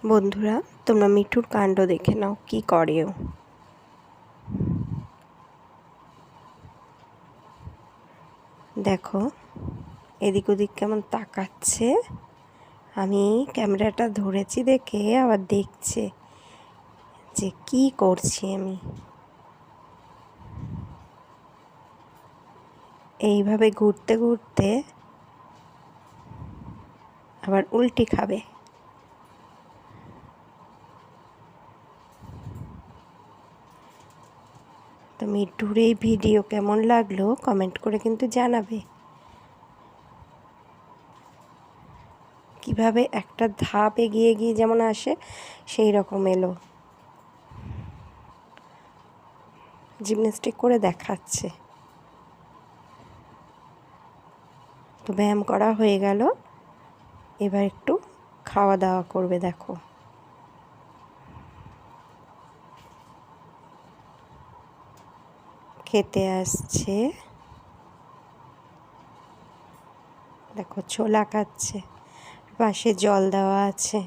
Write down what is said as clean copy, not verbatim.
বন্ধুরা, তোমরা মিঠুর কাণ্ড দেখে নাও, কি করে ও। দেখো, এদিক ওদিক কেমন তাকাচ্ছে। আমি ক্যামেরাটা ধরেছি দেখে আবার দেখছে যে কি করছি আমি। এইভাবে ঘুরতে ঘুরতে আবার উল্টি খাবে। তো মিঠুর এই ভিডিও কেমন লাগলো কমেন্ট করে কিন্তু জানাবে। কিভাবে একটা ধাপ এগিয়ে গিয়ে যেমন আসে সেই রকম এলো, জিমন্যাস্টিক করে দেখাচ্ছে। তো ব্যায়াম করা হয়ে গেল, এবার একটু খাওয়া দাওয়া করবে। দেখো, খেতে আসছে। দেখো, ছোলা খাচ্ছে, পাশে জল দেওয়া আছে।